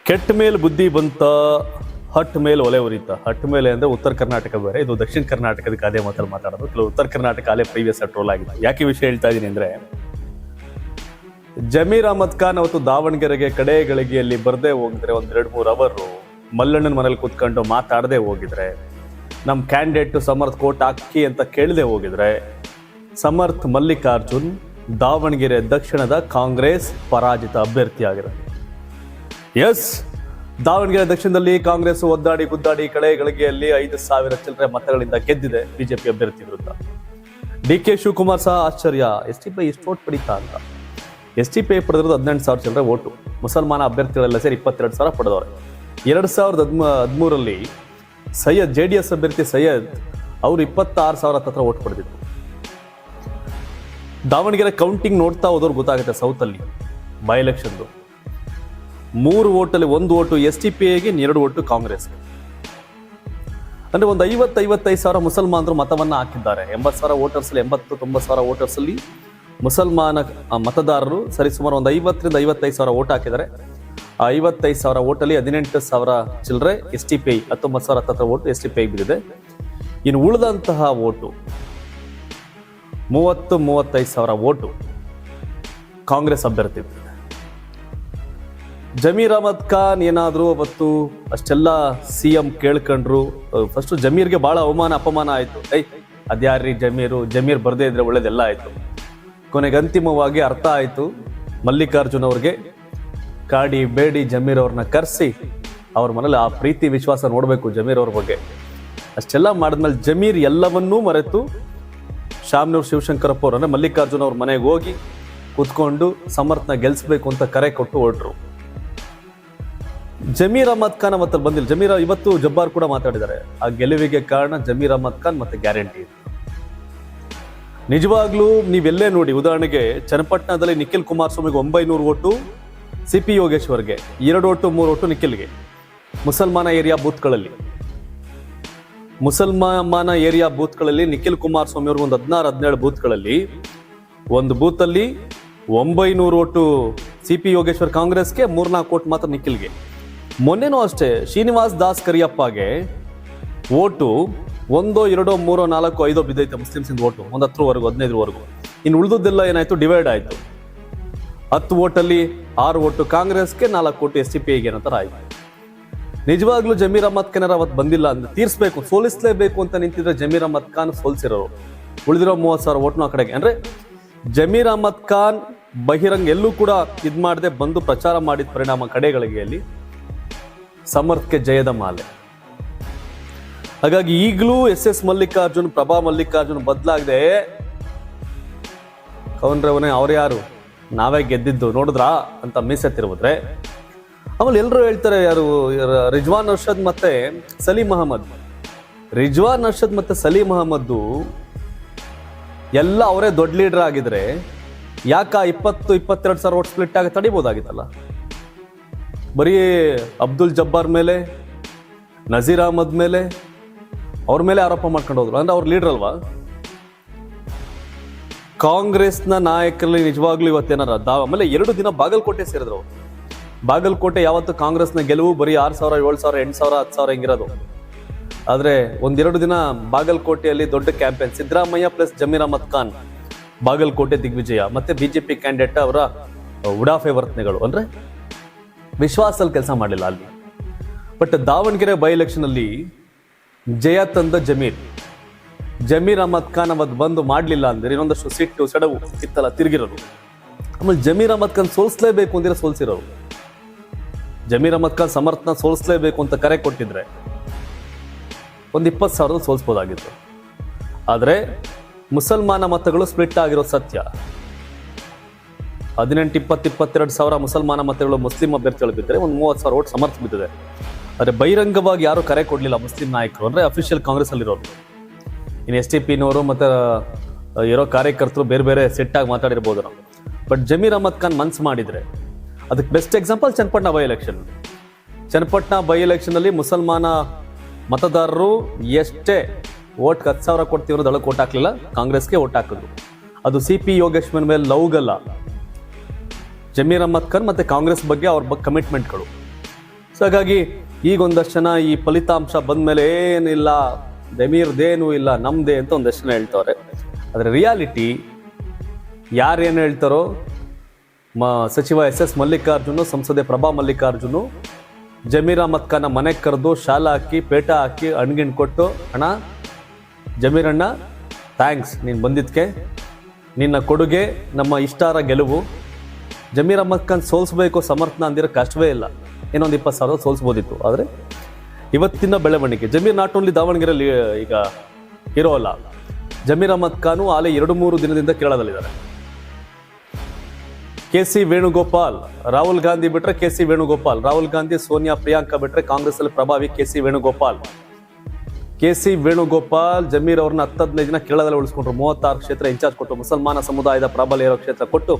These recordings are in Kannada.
ಕೆಟ್ಟ ಮೇಲೆ ಬುದ್ಧಿ ಬಂತ, ಹಟ್ ಮೇಲೆ ಒಲೆ ಉರಿತ. ಹಟ್ ಮೇಲೆ ಅಂದ್ರೆ ಉತ್ತರ ಕರ್ನಾಟಕ ಬೇರೆ, ಇದು ದಕ್ಷಿಣ ಕರ್ನಾಟಕದ ಅದೇ ಮಾತಲ್ಲಿ ಮಾತಾಡೋದು. ಕೆಲವು ಉತ್ತರ ಕರ್ನಾಟಕ ಅಲ್ಲೇ ಪ್ರೀವಿಯಸ್ ಟ್ರೋಲ್ ಆಗಿದೆ. ಯಾಕೆ ವಿಷಯ ಹೇಳ್ತಾ ಇದ್ದೀನಿ ಅಂದ್ರೆ, ಜಮೀರ್ ಅಹಮದ್ ಖಾನ್ ಅವತ್ತು ದಾವಣಗೆರೆಗೆ ಕಡೆ ಗಳಿಗೆಯಲ್ಲಿ ಬರ್ದೇ ಹೋಗಿದ್ರೆ, ಒಂದ್ 2-3 ಅವರು ಮಲ್ಲಣ್ಣನ ಮನೇಲಿ ಕೂತ್ಕೊಂಡು ಮಾತಾಡದೆ ಹೋಗಿದ್ರೆ, ನಮ್ಮ ಕ್ಯಾಂಡಿಡೇಟ್ ಸಮರ್ಥ್ ಕೋಟ್ ಹಾಕಿ ಅಂತ ಕೇಳದೆ ಹೋಗಿದ್ರೆ, ಸಮರ್ಥ್ ಮಲ್ಲಿಕಾರ್ಜುನ್ ದಾವಣಗೆರೆ ದಕ್ಷಿಣದ ಕಾಂಗ್ರೆಸ್ ಪರಾಜಿತ ಅಭ್ಯರ್ಥಿ ಆಗಿರೋದು. ಎಸ್, ದಾವಣಗೆರೆ ದಕ್ಷಿಣದಲ್ಲಿ ಕಾಂಗ್ರೆಸ್ ಒದ್ದಾಡಿ ಗುದ್ದಾಡಿ ಕಡೆ ಗಳಿಗೆಯಲ್ಲಿ 5,000 ಚಿಲ್ಲರೆ ಮತಗಳಿಂದ ಗೆದ್ದಿದೆ ಬಿಜೆಪಿ ಅಭ್ಯರ್ಥಿ ವಿರುದ್ಧ. ಡಿ.ಕೆ. ಶಿವಕುಮಾರ್ ಸಹ ಆಶ್ಚರ್ಯ, ಎಸ್.ಟಿ.ಪಿ ಎಷ್ಟು ಓಟ್ ಪಡೀತಾ ಅಂತ. ಎಸ್.ಟಿ.ಪಿ ಪಡೆದಿರೋದು 18,000 ಚಿಲ್ಲರೆ ಓಟು. ಮುಸಲ್ಮಾನ ಅಭ್ಯರ್ಥಿಗಳೆಲ್ಲ ಸೇರಿ 22,000 ಪಡೆದವ್ರೆ. 2013 ಸೈಯದ್ JDS ಅಭ್ಯರ್ಥಿ ಸೈಯದ್ ಅವರು 26,000 ಹತ್ರ ಓಟ್ ಪಡೆದಿದ್ರು. ದಾವಣಗೆರೆ ಕೌಂಟಿಂಗ್ ನೋಡ್ತಾ ಹೋದವ್ರು ಗೊತ್ತಾಗುತ್ತೆ. ಸೌತ್ ಅಲ್ಲಿ ಬೈ ಎಲೆಕ್ಷನ್ 3 ಓಟಲ್ಲಿ 1 ಓಟು ಎಸ್.ಟಿ.ಪಿ.ಗೆ, 2 ಓಟು ಕಾಂಗ್ರೆಸ್ಗೆ. ಅಂದ್ರೆ ಒಂದು 50-55,000 ಮುಸಲ್ಮಾನರು ಮತವನ್ನ ಹಾಕಿದ್ದಾರೆ. 80,000 ವೋಟರ್ಸ್ ಅಲ್ಲಿ 80-90,000 ವೋಟರ್ಸ್ ಅಲ್ಲಿ ಮುಸಲ್ಮಾನ ಮತದಾರರು ಸರಿಸುಮಾರು ಒಂದು 50,000-55,000 ಓಟ್ ಹಾಕಿದ್ದಾರೆ. ಆ 55,000 ಓಟಲ್ಲಿ 18,000 ಚಿಲ್ಲರೆ ಎಸ್.ಟಿ.ಪಿ.ಐ, 19,000 ಹತ್ತಿರ ಓಟು ಎಸ್.ಟಿ.ಪಿ.ಐ ಬಿದ್ದಿದೆ. ಇನ್ನು ಉಳಿದಂತಹ ಓಟು 30-35,000 ಓಟು ಕಾಂಗ್ರೆಸ್ ಅಭ್ಯರ್ಥಿ. ಜಮೀರ್ ಅಹಮದ್ ಖಾನ್ ಏನಾದ್ರು ಅವತ್ತು ಅಷ್ಟೆಲ್ಲ CM ಕೇಳ್ಕೊಂಡ್ರು. ಫಸ್ಟ್ ಜಮೀರ್ಗೆ ಬಹಳ ಅಪಮಾನ ಆಯ್ತು. ಅದ್ಯಾರ್ರಿ ಜಮೀರ್ ಬರ್ದೇ ಇದ್ರೆ ಒಳ್ಳೇದೆಲ್ಲ ಆಯ್ತು. ಕೊನೆಗೆ ಅಂತಿಮವಾಗಿ ಅರ್ಥ ಆಯ್ತು ಮಲ್ಲಿಕಾರ್ಜುನ್ ಅವ್ರಿಗೆ. ಕಾಡಿ ಬೇಡಿ ಜಮೀರ್ ಅವ್ರನ್ನ ಕರೆಸಿ ಅವ್ರ ಮನೇಲಿ ಆ ಪ್ರೀತಿ ವಿಶ್ವಾಸ ನೋಡ್ಬೇಕು ಜಮೀರ್ ಅವ್ರ ಬಗ್ಗೆ. ಅಷ್ಟೆಲ್ಲ ಮಾಡಿದ್ಮೇಲೆ ಜಮೀರ್ ಎಲ್ಲವನ್ನೂ ಮರೆತು ಶಾಮನೂರ್ ಶಿವಶಂಕರಪ್ಪ ಅವ್ರ ಅಂದ್ರೆ ಮಲ್ಲಿಕಾರ್ಜುನ್ ಅವ್ರ ಮನೆಗೆ ಹೋಗಿ ಕೂತ್ಕೊಂಡು ಸಮರ್ಥನ ಗೆಲ್ಸ್ಬೇಕು ಅಂತ ಕರೆ ಕೊಟ್ಟು ಹೊರಟ್ರು. ಜಮೀರ್ ಅಹಮದ್ ಖಾನ್ ಅವತ್ತಲ್ಲಿ ಬಂದಿಲ್ಲ. ಇವತ್ತು ಜಬ್ಬಾರ್ ಕೂಡ ಮಾತಾಡಿದ್ದಾರೆ, ಆ ಗೆಲುವಿಗೆ ಕಾರಣ ಜಮೀರ್ ಅಹಮದ್ ಖಾನ್ ಮತ್ತೆ ಗ್ಯಾರಂಟಿ. ನಿಜವಾಗ್ಲೂ ನೀವೆಲ್ಲೇ ನೋಡಿ, ಉದಾಹರಣೆಗೆ ಚನ್ನಪಟ್ಟಣದಲ್ಲಿ ನಿಖಿಲ್ ಕುಮಾರಸ್ವಾಮಿಗೆ 900 ಓಟು, CP ಯೋಗೇಶ್ವರ್ಗೆ 2 ಓಟು 3 ಓಟು ನಿಖಿಲ್ಗೆ. ಮುಸಲ್ಮಾನ ಏರಿಯಾ ಬೂತ್ಗಳಲ್ಲಿ ನಿಖಿಲ್ ಕುಮಾರಸ್ವಾಮಿ ಅವರು ಒಂದು 16-17 ಬೂತ್ಗಳಲ್ಲಿ, ಒಂದು ಬೂತಲ್ಲಿ 900 ಓಟು CP ಯೋಗೇಶ್ವರ್ ಕಾಂಗ್ರೆಸ್ಗೆ, 3-4 ಓಟ್ ಮಾತ್ರ ನಿಖಿಲ್ಗೆ. ಮೊನ್ನೆನೂ ಅಷ್ಟೇ ಶ್ರೀನಿವಾಸ್ ದಾಸ್ ಕರಿಯಪ್ಪಗೆ ಓಟು 1, 2, 3, 4, 5 ಬಿದ್ದೈತೆ ಮುಸ್ಲಿಮ್ಸಿಂದ ಓಟು, ಒಂದು 10ವರೆಗೂ 15ವರೆಗೂ. ಇನ್ನು ಉಳಿದದ್ದೆಲ್ಲ ಏನಾಯ್ತು, ಡಿವೈಡ್ ಆಯ್ತು. 10 ಓಟಲ್ಲಿ 6 ಓಟು ಕಾಂಗ್ರೆಸ್ಗೆ, 4 ಓಟು ಎಸ್.ಟಿ.ಪಿ.ಐಗೆ ಅನ್ನೋ ಥರ ಆಯ್ತು. ನಿಜವಾಗ್ಲೂ ಜಮೀರ್ ಅಹಮದ್ ಖಾನ್ ಅವತ್ತು ಬಂದಿಲ್ಲ ಅಂದ್ರೆ ತೀರ್ಸ್ಬೇಕು, ಸೋಲಿಸಲೇಬೇಕು ಅಂತ ನಿಂತಿದ್ರೆ ಜಮೀರ್ ಅಹಮದ್ ಖಾನ್ ಸೋಲ್ಸಿರೋರು. ಉಳಿದಿರೋ 30,000 ಓಟ್ನು ಆ ಕಡೆಗೆ. ಅಂದ್ರೆ ಜಮೀರ್ ಅಹಮದ್ ಖಾನ್ ಬಹಿರಂಗ ಎಲ್ಲೂ ಕೂಡ ಇದ್ ಮಾಡದೆ ಬಂದು ಪ್ರಚಾರ ಮಾಡಿದ ಪರಿಣಾಮ ಕಡೆಗಳಿಗೆಯಲ್ಲಿ ಸಮರ್ಥ್ಗೆ ಜಯದ ಮಾಲೆ. ಹಾಗಾಗಿ ಈಗಲೂ SS ಮಲ್ಲಿಕಾರ್ಜುನ್, ಪ್ರಭಾ ಮಲ್ಲಿಕಾರ್ಜುನ್ ಬದಲಾಗದೆ ಕವನ್ರವನೇ ಅವ್ರು ಯಾರು, ನಾವೇ ಗೆದ್ದಿದ್ದು ನೋಡಿದ್ರಾ ಅಂತ ಮೀಸೆ ತಿರುವುದ್ರೆ. ಆಮೇಲೆ ಎಲ್ಲರೂ ಹೇಳ್ತಾರೆ, ಯಾರು ರಿಜ್ವಾನ್ ಅರ್ಷದ್ ಮತ್ತೆ ಸಲೀಂ ಅಹಮದ್. ರಿಜ್ವಾನ್ ಅರ್ಷದ್ ಮತ್ತೆ ಸಲೀಂ ಅಹಮದ್ದು ಎಲ್ಲ ಅವರೇ ದೊಡ್ಡ ಲೀಡರ್ ಆಗಿದ್ರೆ ಯಾಕ 20-22,000 ಓಟ್ ಸ್ಪ್ಲಿಟ್ ಆಗಿ ತಡಿಬೋದಾಗಿತ್ತಲ್ಲ. ಬರೀ ಅಬ್ದುಲ್ ಜಬ್ಬಾರ್ ಮೇಲೆ, ನಜೀರ್ ಅಹಮದ್ ಮೇಲೆ, ಅವ್ರ ಮೇಲೆ ಆರೋಪ ಮಾಡ್ಕೊಂಡು ಹೋದ್ರು. ಅಂದ್ರೆ ಅವ್ರ ಲೀಡರ್ ಅಲ್ವಾ. ಕಾಂಗ್ರೆಸ್ನ ನಾಯಕರಲ್ಲಿ ನಿಜವಾಗ್ಲೂ ಇವತ್ತೇನಾರ ಆಮೇಲೆ 2 ದಿನ ಬಾಗಲಕೋಟೆ ಸೇರಿದ್ರು. ಬಾಗಲಕೋಟೆ ಯಾವತ್ತು ಕಾಂಗ್ರೆಸ್ನ ಗೆಲುವು ಬರೀ 6,000, 7,000, 8,000, 10,000 ಹಿಂಗಿರೋದು. ಆದ್ರೆ 1-2 ದಿನ ಬಾಗಲಕೋಟೆಯಲ್ಲಿ ದೊಡ್ಡ ಕ್ಯಾಂಪೇನ್. ಸಿದ್ದರಾಮಯ್ಯ ಪ್ಲಸ್ ಜಮೀರ್ ಅಹಮದ್ ಖಾನ್ ಬಾಗಲಕೋಟೆ ದಿಗ್ವಿಜಯ. ಮತ್ತೆ ಬಿಜೆಪಿ ಕ್ಯಾಂಡಿಡೇಟ್ ಅವರ ಉಡಾಫೆ ವರ್ತನೆಗಳು, ಅಂದ್ರೆ ವಿಶ್ವಾಸದಲ್ಲಿ ಕೆಲಸ ಮಾಡಲಿಲ್ಲ ಅಲ್ಲಿ. ಬಟ್ ದಾವಣಗೆರೆ ಬೈ ಎಲೆಕ್ಷನ್ ಅಲ್ಲಿ ಜಯ ತಂದ ಜಮೀರ್ ಅಹಮದ್ ಖಾನ್ ಅವತ್ತು ಬಂದು ಮಾಡಲಿಲ್ಲ ಅಂದ್ರೆ ಇನ್ನೊಂದಷ್ಟು ಸಿಟ್ಟು ಸೆಡವು ಇತ್ತಲ್ಲ ತಿರುಗಿರೋದು. ಆಮೇಲೆ ಜಮೀರ್ ಅಹಮದ್ ಖಾನ್ ಸೋಲಿಸಲೇಬೇಕು ಅಂದಿರೋ ಸೋಲ್ಸಿರೋರು. ಜಮೀರ್ ಅಹಮದ್ ಖಾನ್ ಸಮರ್ಥನ ಸೋಲಿಸಲೇಬೇಕು ಅಂತ ಕರೆ ಕೊಟ್ಟಿದ್ರೆ ಒಂದು 20,000 ಸೋಲಿಸ್ಬೋದಾಗಿತ್ತು. ಆದರೆ ಮುಸಲ್ಮಾನ ಮತಗಳು ಸ್ಪ್ಲಿಟ್ ಆಗಿರೋ ಸತ್ಯ. 18, 20, 22,000 ಮುಸಲ್ಮಾನ ಮತಗಳು ಮುಸ್ಲಿಂ ಅಭ್ಯರ್ಥಿಗಳು ಬಿದ್ದರೆ ಒಂದು 30,000 ಓಟ್ ಸಮರ್ಥ ಬಿದ್ದಿದೆ. ಆದರೆ ಬಹಿರಂಗವಾಗಿ ಯಾರು ಕರೆ ಕೊಡಲಿಲ್ಲ ಮುಸ್ಲಿಂ ನಾಯಕರು, ಅಂದರೆ ಅಫಿಷಿಯಲ್ ಕಾಂಗ್ರೆಸ್ ಅಲ್ಲಿರೋರು. ಇನ್ನು STP-ನವರು ಮತ್ತು ಇರೋ ಕಾರ್ಯಕರ್ತರು ಬೇರೆ ಬೇರೆ ಸೆಟ್ಟಾಗಿ ಮಾತಾಡಿರ್ಬೋದು ನಾವು. ಬಟ್ ಜಮೀರ್ ಅಹಮದ್ ಖಾನ್ ಮನ್ಸು ಮಾಡಿದರೆ ಅದಕ್ಕೆ ಬೆಸ್ಟ್ ಎಕ್ಸಾಂಪಲ್ ಚನ್ನಪಟ್ಟಣ ಬೈ ಎಲೆಕ್ಷನಲ್ಲಿ ಮುಸಲ್ಮಾನ ಮತದಾರರು ಎಷ್ಟೇ ಓಟ್ 10,000 ಕೊಡ್ತೀವ್ರು ದಳಕ್ಕೆ ಓಟ್ ಹಾಕ್ಲಿಲ್ಲ, ಕಾಂಗ್ರೆಸ್ಗೆ ಓಟ್ ಹಾಕಿದ್ರು. ಅದು CP ಯೋಗೇಶ್ವರ್ ಮೇಲೆ ಲವ್ಗಲ್ಲ, ಜಮೀರ್ ಅಹಮದ್ ಖಾನ್ ಮತ್ತೆ ಕಾಂಗ್ರೆಸ್ ಬಗ್ಗೆ ಅವ್ರ ಕಮಿಟ್ಮೆಂಟ್ಗಳು. ಸೊ ಹಾಗಾಗಿ ಈಗ ಒಂದಷ್ಟು ಜನ ಈ ಫಲಿತಾಂಶ ಬಂದ್ಮೇಲೆ ಏನಿಲ್ಲ, ಜಮೀರ್ದೇನೂ ಇಲ್ಲ, ನಮ್ದೇ ಅಂತ ಒಂದಷ್ಟು ಜನ ಹೇಳ್ತವ್ರೆ. ಆದರೆ ರಿಯಾಲಿಟಿ ಯಾರೇನು ಹೇಳ್ತಾರೋ, ಸಚಿವ SS ಮಲ್ಲಿಕಾರ್ಜುನು, ಸಂಸದೆ ಪ್ರಭಾ ಮಲ್ಲಿಕಾರ್ಜುನು ಜಮೀರ್ ಅಹಮದ್ ಖಾನ್ ಮನೆಗೆ ಕರೆದು ಶಾಲ ಹಾಕಿ ಪೇಟ ಹಾಕಿ ಹಣ್ಗಿಣ್ ಕೊಟ್ಟು, ಅಣ್ಣ ಜಮೀರ್ ಅಣ್ಣ ಥ್ಯಾಂಕ್ಸ್ ನೀನು ಬಂದಿದ್ದಕ್ಕೆ, ನಿನ್ನ ಕೊಡುಗೆ ನಮ್ಮ ಇಷ್ಟಾರ ಗೆಲುವು. ಜಮೀರ್ ಅಹಮದ್ ಖಾನ್ ಸೋಲ್ಸ್ಬೇಕು ಸಮರ್ಥನ ಅಂದಿರೋ ಕಷ್ಟವೇ ಇಲ್ಲ, ಇನ್ನೊಂದು 20,000 ಸೋಲ್ಸ್ಬೋದಿತ್ತು. ಆದರೆ ಇವತ್ತಿನ ಬೆಳವಣಿಗೆ, ಜಮೀರ್ ನಾಟ್ ಓನ್ಲಿ ದಾವಣಗೆರೆಯಲ್ಲಿ ಈಗ ಇರೋ ಅಲ್ಲ, ಜಮೀರ್ ಅಹಮದ್ ಖಾನು ಆಲೆ 2-3 ದಿನದಿಂದ ಕೇರಳದಲ್ಲಿದ್ದಾರೆ. KC ವೇಣುಗೋಪಾಲ್, ರಾಹುಲ್ ಗಾಂಧಿ ಬಿಟ್ರೆ KC ವೇಣುಗೋಪಾಲ್, ರಾಹುಲ್ ಗಾಂಧಿ ಸೋನಿಯಾ ಪ್ರಿಯಾಂಕಾ ಬಿಟ್ರೆ ಕಾಂಗ್ರೆಸ್ ಅಲ್ಲಿ ಪ್ರಭಾವಿ KC ವೇಣುಗೋಪಾಲ್. ಜಮೀರ್ ಅವ್ರನ್ನ 10-15 ದಿನ ಕೇರಳದಲ್ಲಿ ಉಳಿಸ್ಕೊಂಡ್ರು. 36 ಕ್ಷೇತ್ರ ಇನ್ಚಾರ್ಜ್ ಕೊಟ್ಟು, ಮುಸಲ್ಮಾನ ಸಮುದಾಯದ ಪ್ರಾಬಲ್ಯ ಇರೋ ಕ್ಷೇತ್ರ ಕೊಟ್ಟು,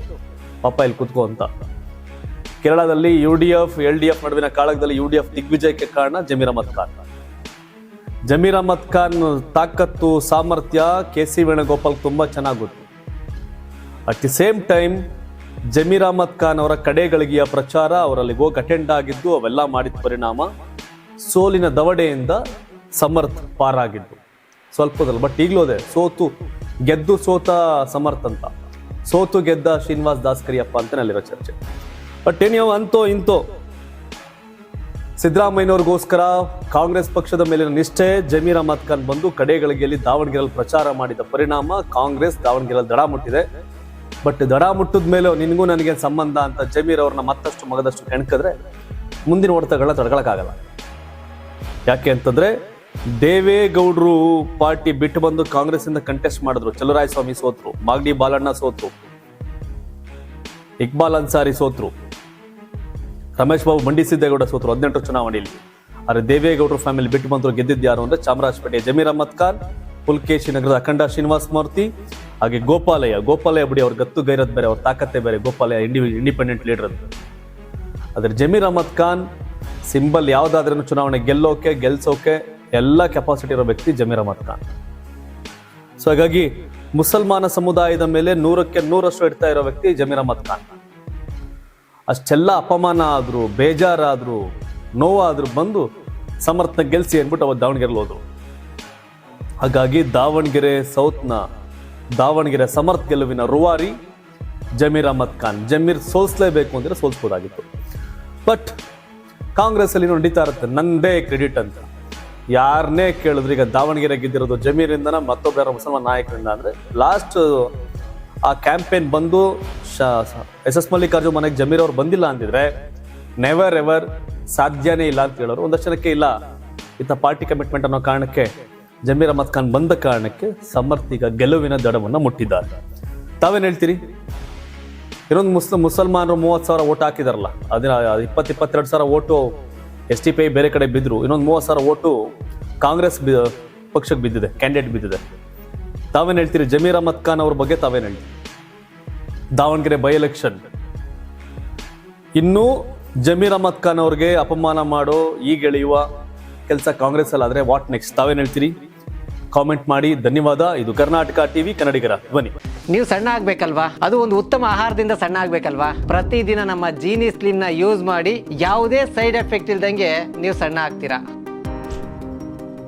ಪಾಪ ಇಲ್ಲಿ ಕುತ್ಕೋ ಅಂತ. ಕೇರಳದಲ್ಲಿ UDF LDF ನಡುವಿನ ಕಾಳಗದಲ್ಲಿ UDF ದಿಗ್ವಿಜಯಕ್ಕೆ ಕಾರಣ ಜಮೀರ್ ಅಹಮದ್ ಖಾನ್. ಜಮೀರ್ ಅಹಮದ್ ಖಾನ್ ತಾಕತ್ತು ಸಾಮರ್ಥ್ಯ KC ವೇಣುಗೋಪಾಲ್ ತುಂಬಾ ಚೆನ್ನಾಗಿ ಗೊತ್ತು. At the same time Zameer Ahmed Khan ಅವರ ಕಡೆಗಳಿಗೆಯ ಪ್ರಚಾರ, ಅವರಲ್ಲಿ ಹೋಗಿ ಅಟೆಂಡ್ ಆಗಿದ್ದು, ಅವೆಲ್ಲ ಮಾಡಿದ ಪರಿಣಾಮ ಸೋಲಿನ ದವಡೆಯಿಂದ ಸಮರ್ಥ್ ಪಾರಾಗಿದ್ದು ಸ್ವಲ್ಪದಲ್ಲಿ. ಬಟ್ ಈಗಲೂ ಅದೇ, ಗೆದ್ದು ಸೋತ ಸಮರ್ಥ್ ಅಂತ, ಸೋತು ಗೆದ್ದ ಶ್ರೀನಿವಾಸ್ ದಾಸ್ ಕರಿಯಪ್ಪ ಅಂತ ಅಲ್ಲಿರೋ ಚರ್ಚೆ. ಬಟ್ ಏನ್ಯಾವ ಅಂತೋ ಇಂತೋ ಸಿದ್ದರಾಮಯ್ಯನವ್ರಿಗೋಸ್ಕರ ಕಾಂಗ್ರೆಸ್ ಪಕ್ಷದ ಮೇಲಿನ ನಿಷ್ಠೆ, ಜಮೀರ್ ಅಹಮದ್ ಖಾನ್ ಬಂದು ಕಡೆಗಳಿಗೆಯಲ್ಲಿ ದಾವಣಗೆರೆಯಲ್ಲಿ ಪ್ರಚಾರ ಮಾಡಿದ ಪರಿಣಾಮ ಕಾಂಗ್ರೆಸ್ ದಾವಣಗೆರೆಯಲ್ಲಿ ದಡ ಮುಟ್ಟಿದೆ. ಬಟ್ ದಡ ಮುಟ್ಟಿದ ಮೇಲೆ ನಿನಗೂ ನನಗೆ ಸಂಬಂಧ ಅಂತ ಜಮೀರ್ ಅವ್ರನ್ನ ಮತ್ತಷ್ಟು ಮಗದಷ್ಟು ಕೆಣಕಿದ್ರೆ ಮುಂದಿನ ಹೊಡೆತಗಳನ್ನ ತಡ್ಕೊಳಕ್ಕಾಗಲ್ಲ. ಯಾಕೆ ಅಂತಂದ್ರೆ ದೇವೇಗೌಡರು ಪಾರ್ಟಿ ಬಿಟ್ಟು ಬಂದು ಕಾಂಗ್ರೆಸ್ ಇಂದ ಕಂಟೆಸ್ಟ್ ಮಾಡಿದ್ರು. ಚಲುವರಾಯಸ್ವಾಮಿ ಸೋತ್ರು, ಮಾಗಡಿ ಬಾಲಣ್ಣ ಸೋತ್ರು, ಇಕ್ಬಾಲ್ ಅನ್ಸಾರಿ ಸೋತ್ರು, ರಮೇಶ್ ಬಾಬು ಮಂಡಿಸಿದ್ದೇಗೌಡ ಸೋತ್ರು 18 ಚುನಾವಣೆಯಲ್ಲಿ. ಆದ್ರೆ ದೇವೇಗೌಡರು ಫ್ಯಾಮಿಲಿ ಬಿಟ್ಟು ಬಂದ್ರು. ಗೆದ್ದಿದ್ದು ಯಾರು ಅಂದ್ರೆ ಚಾಮರಾಜಪೇಟೆ ಜಮೀರ್ ಅಹಮದ್ ಖಾನ್, ಪುಲ್ಕೇಶಿ ನಗರದ ಅಖಂಡ ಶ್ರೀನಿವಾಸ್ ಮೂರ್ತಿ, ಹಾಗೆ ಗೋಪಾಲಯ್ಯ ಬಿಡಿ, ಅವ್ರ ಗತ್ತು ಗೈರತ್ ಬೇರೆ, ಅವ್ರ ತಾಕತ್ತೆ ಬೇರೆ. ಗೋಪಾಲಯ್ಯ ಇಂಡಿಪೆಂಡೆಂಟ್ ಲೀಡರ್ ಅಂತ. ಆದ್ರೆ ಜಮೀರ್ ಅಹಮದ್ ಖಾನ್ ಸಿಂಬಲ್ ಯಾವ್ದಾದ್ರೂ ಚುನಾವಣೆ ಗೆಲ್ಸೋಕೆ ಎಲ್ಲ ಕೆಪಾಸಿಟಿ ಇರೋ ವ್ಯಕ್ತಿ ಜಮೀರ್ ಅಹಮದ್ ಖಾನ್. ಸೊ ಹಾಗಾಗಿ ಮುಸಲ್ಮಾನ ಸಮುದಾಯದ ಮೇಲೆ 100ಕ್ಕೆ 100ರಷ್ಟು ಇಡ್ತಾ ಇರೋ ವ್ಯಕ್ತಿ ಜಮೀರ್ ಅಹಮದ್ ಖಾನ್. ಅಷ್ಟೆಲ್ಲ ಅಪಮಾನ ಆದ್ರು, ಬೇಜಾರಾದ್ರು, ನೋವಾದ್ರು ಬಂದು ಸಮರ್ಥನ ಗೆಲ್ಸಿ ಅಂದ್ಬಿಟ್ಟು ಅವತ್ತು ದಾವಣಗೆರೆಲಿ ಹೋದ್ರು. ಹಾಗಾಗಿ ದಾವಣಗೆರೆ ಸಮರ್ಥ್ ಗೆಲುವಿನ ರೂವಾರಿ ಜಮೀರ್ ಅಹಮದ್ ಖಾನ್. ಜಮೀರ್ ಸೋಲ್ಸ್ಲೇಬೇಕು ಅಂದ್ರೆ ಸೋಲ್ಸ್ಬೋದಾಗಿತ್ತು. ಬಟ್ ಕಾಂಗ್ರೆಸ್ ಅಲ್ಲಿ ನಡೀತಾ ಇರುತ್ತೆ ನಂದೇ ಕ್ರೆಡಿಟ್ ಅಂತ. ಯಾರನ್ನೇ ಕೇಳಿದ್ರು, ಈಗ ದಾವಣಗೆರೆ ಗೆದ್ದಿರೋದು ಜಮೀರಿಂದನ ಮತ್ತೊಬ್ಬರ ಮುಸಲ್ಮಾನ್ ನಾಯಕರಿಂದ ಅಂದ್ರೆ, ಲಾಸ್ಟ್ ಆ ಕ್ಯಾಂಪೇನ್ ಬಂದು SS ಮಲ್ಲಿಕಾರ್ಜುನ್ ಮನೆಗೆ ಜಮೀರ್ ಅವ್ರು ಬಂದಿಲ್ಲ ಅಂತಿದ್ರೆ ನೆವರ್ ಎವರ್ ಸಾಧ್ಯನೇ ಇಲ್ಲ ಅಂತ ಹೇಳೋರು. ಒಂದಷ್ಟು ಜನಕ್ಕೆ ಇಲ್ಲ ಇಂಥ ಪಾರ್ಟಿ ಕಮಿಟ್ಮೆಂಟ್ ಅನ್ನೋ ಕಾರಣಕ್ಕೆ ಜಮೀರ್ ಅಹಮದ್ ಖಾನ್ ಬಂದ ಕಾರಣಕ್ಕೆ ಸಮರ್ಥ್ ಈಗ ಗೆಲುವಿನ ದಡವನ್ನು ಮುಟ್ಟಿದ್ದಾರೆ. ತಾವೇನು ಹೇಳ್ತೀರಿ? ಇನ್ನೊಂದು ಮುಸಲ್ಮಾನರು 30,000 ಓಟ್ ಹಾಕಿದಾರಲ್ಲ, ಅದನ್ನ 22,000 ಓಟು STPI ಬೇರೆ ಕಡೆ ಬಿದ್ರು, ಇನ್ನೊಂದು 30,000 ಓಟು ಕಾಂಗ್ರೆಸ್ ಪಕ್ಷಕ್ಕೆ ಬಿದ್ದಿದೆ, ಕ್ಯಾಂಡಿಡೇಟ್ ಬಿದ್ದಿದೆ. ತಾವೇನು ಹೇಳ್ತೀರಿ ಜಮೀರ್ ಅಹಮದ್ ಖಾನ್ ಅವ್ರ ಬಗ್ಗೆ? ತಾವೇನು ಹೇಳ್ತೀರಿ? ದಾವಣಗೆರೆ ಬೈ ಎಲೆಕ್ಷನ್ ಇನ್ನೂ ಜಮೀರ್ ಅಹಮದ್ ಖಾನ್ ಅವ್ರಿಗೆ ಅಪಮಾನ ಮಾಡೋ, ಈಗ ಎಳೆಯುವ ಕೆಲಸ ಕಾಂಗ್ರೆಸ್ ಅಲ್ಲಿ ಆದ್ರೆ ವಾಟ್ ನೆಕ್ಸ್ಟ್? ತಾವೇನು ಹೇಳ್ತೀರಿ? ಕಾಮೆಂಟ್ ಮಾಡಿ. ಧನ್ಯವಾದ. ಇದು ಕರ್ನಾಟಕ ಟಿವಿ, ಕನ್ನಡಿಗರ ಧ್ವನಿ. ನೀವು ಸಣ್ಣ ಆಗ್ಬೇಕಲ್ವಾ? ಅದು ಒಂದು ಉತ್ತಮ ಆಹಾರದಿಂದ ಸಣ್ಣ ಆಗ್ಬೇಕಲ್ವಾ? ಪ್ರತಿದಿನ ನಮ್ಮ ಜೀನಿ ಸ್ಲಿಮ್ ನ ಯೂಸ್ ಮಾಡಿ ಯಾವುದೇ ಸೈಡ್ ಎಫೆಕ್ಟ್ ಇಲ್ದಂಗೆ ನೀವು ಸಣ್ಣ ಆಗ್ತೀರಾ.